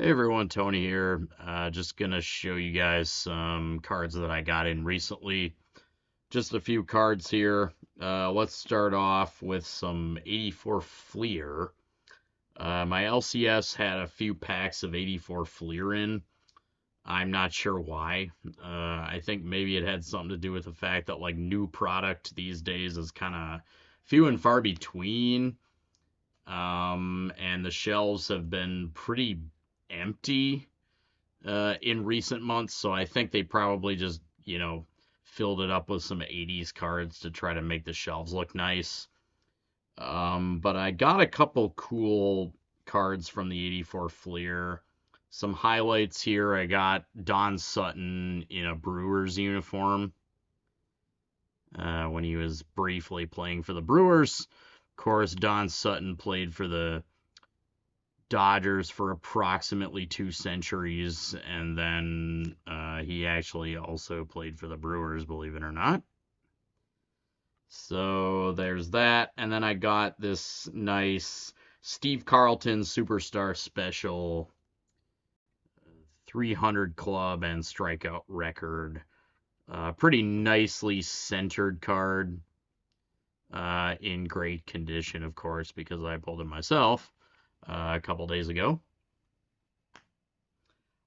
Hey everyone, Tony here. Just gonna show you guys some cards that I got in recently. Just a few cards here. Let's start off with some 84 Fleer. My LCS had a few packs of 84 Fleer in. I'm not sure why. I think maybe it had something to do with the fact that like new product these days is kind of few and far between. And the shelves have been pretty empty in recent months, so I think they probably just, filled it up with some 80s cards to try to make the shelves look nice. But I got a couple cool cards from the 84 Fleer. Some highlights here. I got Don Sutton in a Brewers uniform when he was briefly playing for the Brewers. Of course, Don Sutton played for the Dodgers for approximately 2 centuries, and then he actually also played for the Brewers, believe it or not. So there's that, and then I got this nice Steve Carlton Superstar Special 300 club and strikeout record. Pretty nicely centered card, in great condition, of course, because I pulled it myself a couple days ago.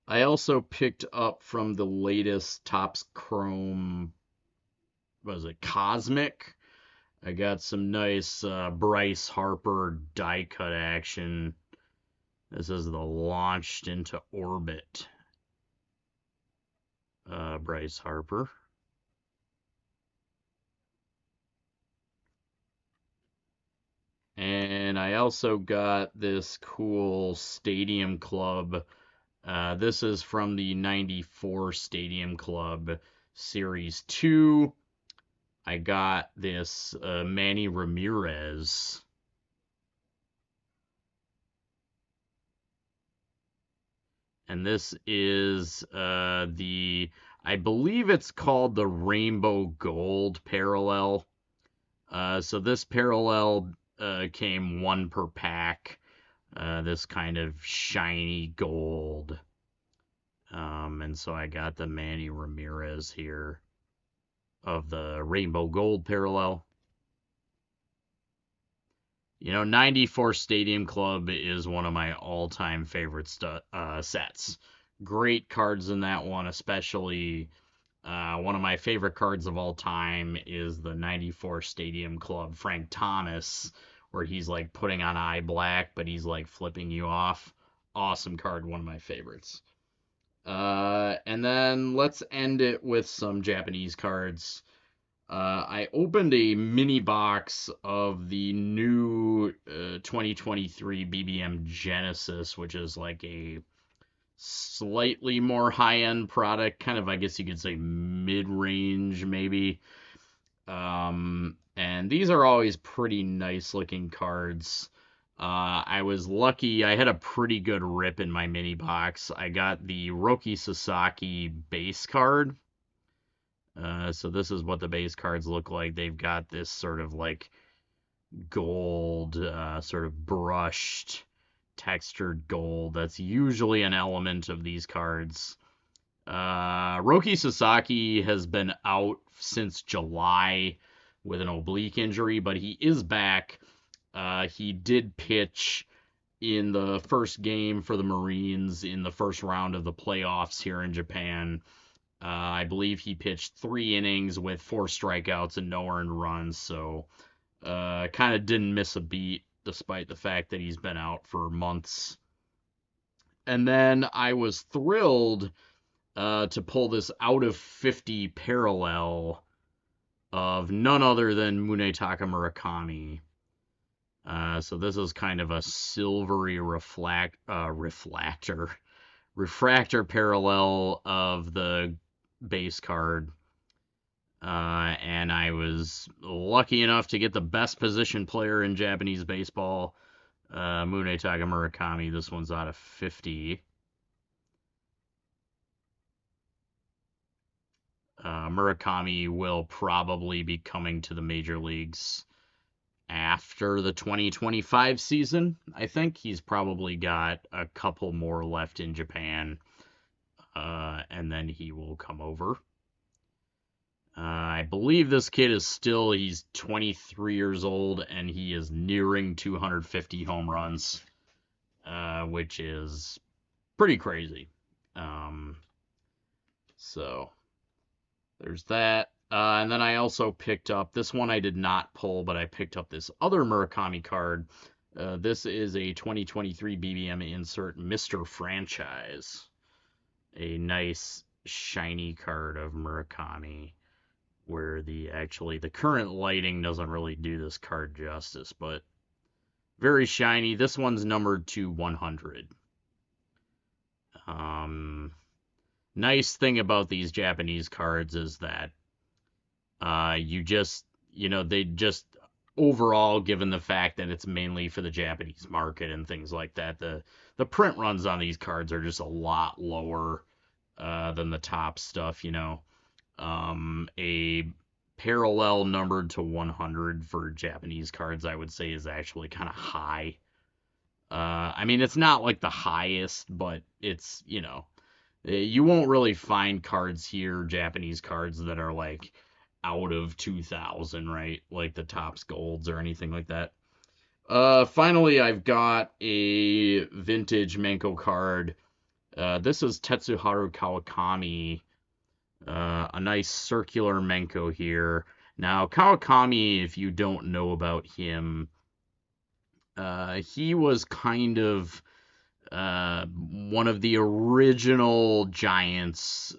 I also picked up from the latest Topps Chrome, was it Cosmic? I got some nice Bryce Harper die cut action. This is the launched into orbit Bryce Harper. And I also got this cool Stadium Club. This is from the 94 Stadium Club Series 2. I got this Manny Ramirez. And this is I believe it's called the Rainbow Gold Parallel. So this parallel came one per pack. This kind of shiny gold. And so I got the Manny Ramirez here of the Rainbow Gold Parallel. 94 Stadium Club is one of my all-time favorite sets. Great cards in that one, especially one of my favorite cards of all time is the 94 Stadium Club Frank Thomas, where he's like putting on eye black, but he's like flipping you off. Awesome card, one of my favorites. And then let's end it with some Japanese cards. I opened a mini box of the new 2023 BBM Genesis, which is like a slightly more high-end product, kind of, I guess you could say, mid-range maybe. And these are always pretty nice looking cards. I was lucky, I had a pretty good rip in my mini box. I got the Roki Sasaki base card. So this is what the base cards look like. They've got this sort of like gold, sort of brushed, textured gold. That's usually an element of these cards. Roki Sasaki has been out since July with an oblique injury, but he is back. He did pitch in the first game for the Marines in the first round of the playoffs here in Japan. I believe he pitched 3 innings with 4 strikeouts and no earned runs, so kind of didn't miss a beat despite the fact that he's been out for months. And then I was thrilled to pull this out of 50 parallel of none other than Munetaka Murakami. So this is kind of a silvery refractor parallel of the base card. And I was lucky enough to get the best position player in Japanese baseball, Munetaka Murakami. This one's out of 50. Murakami will probably be coming to the major leagues after the 2025 season. I think he's probably got a couple more left in Japan, and then he will come over. I believe this kid he's 23 years old, and he is nearing 250 home runs, which is pretty crazy. So there's that. And then I also picked up this one I did not pull, but I picked up this other Murakami card. This is a 2023 BBM insert Mr. Franchise. A nice shiny card of Murakami, where the current lighting doesn't really do this card justice, but very shiny. This one's numbered to 100. Nice thing about these Japanese cards is that they just overall, given the fact that it's mainly for the Japanese market and things like that, the print runs on these cards are just a lot lower than the top stuff. A parallel numbered to 100 for Japanese cards, I would say, is actually kind of high. I mean, it's not like the highest, but it's, you won't really find cards here, Japanese cards, that are like out of 2000, right? Like the Topps Golds or anything like that. Finally, I've got a vintage Menko card. This is Tetsuharu Kawakami. A nice circular Menko here. Now, Kawakami, if you don't know about him, he was kind of one of the original Giants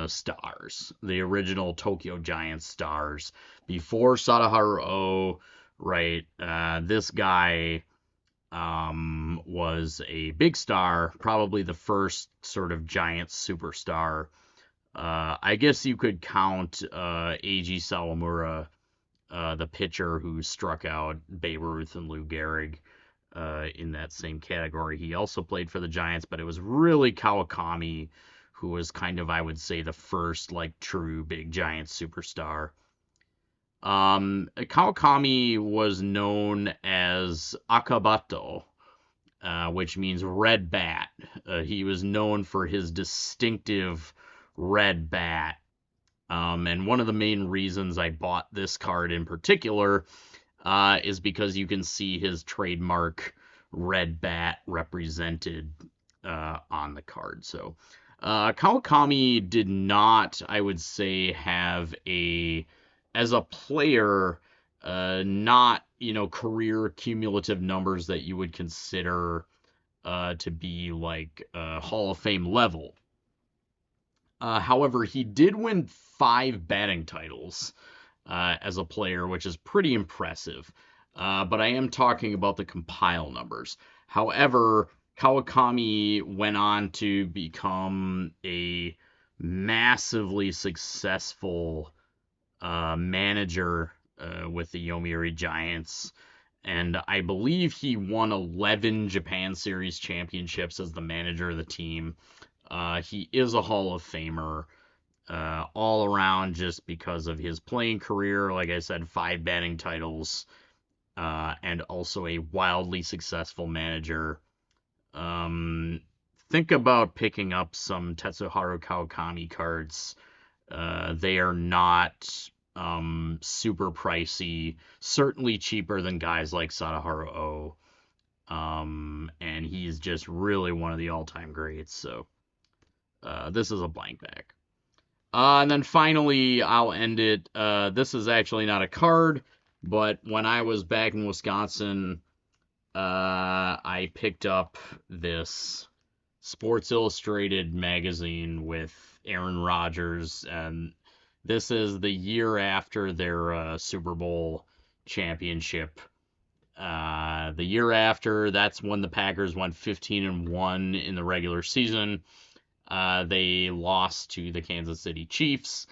stars, the original Tokyo Giants stars, before Sadaharu Oh, right? This guy was a big star, probably the first sort of Giants superstar. I guess you could count Eiji Sawamura, the pitcher who struck out Babe Ruth and Lou Gehrig, in that same category. He also played for the Giants, but it was really Kawakami who was kind of, I would say, the first like true big Giants superstar. Kawakami was known as Akabato, which means red bat. He was known for his distinctive red bat. And one of the main reasons I bought this card in particular is because you can see his trademark red bat represented on the card. So Kawakami did not, I would say, have as a player, not, career cumulative numbers that you would consider to be like Hall of Fame level. However, he did win 5 batting titles as a player, which is pretty impressive. But I am talking about the compile numbers. However, Kawakami went on to become a massively successful manager with the Yomiuri Giants. And I believe he won 11 Japan Series championships as the manager of the team. He is a Hall of Famer all around just because of his playing career. Like I said, 5 batting titles, and also a wildly successful manager. Think about picking up some Tetsuharu Kawakami cards. They are not super pricey, certainly cheaper than guys like Sadaharu Oh. And he's just really one of the all-time greats. So this is a blank back. And then finally, I'll end it. This is actually not a card, but when I was back in Wisconsin, I picked up this Sports Illustrated magazine with Aaron Rodgers, and this is the year after their Super Bowl championship. The year after, that's when the Packers went 15-1 in the regular season. They lost to the Kansas City Chiefs.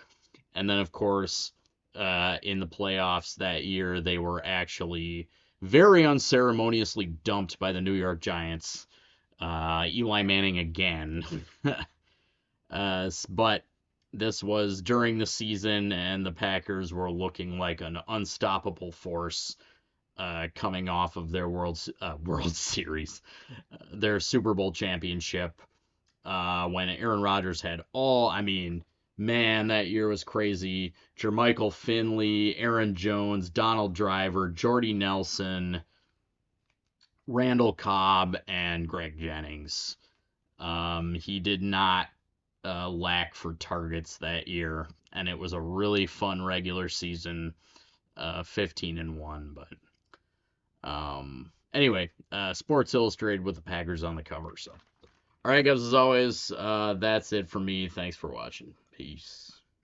And then, of course, in the playoffs that year, they were actually very unceremoniously dumped by the New York Giants. Eli Manning again. But this was during the season, and the Packers were looking like an unstoppable force. coming off of their World Series, their Super Bowl championship, when Aaron Rodgers had I mean, man, that year was crazy. Jermichael Finley, Aaron Jones, Donald Driver, Jordy Nelson, Randall Cobb, and Greg Jennings. He did not lack for targets that year, and it was a really fun regular season, 15-1. But anyway, Sports Illustrated with the Packers on the cover. So, all right, guys, as always, that's it for me. Thanks for watching. Peace.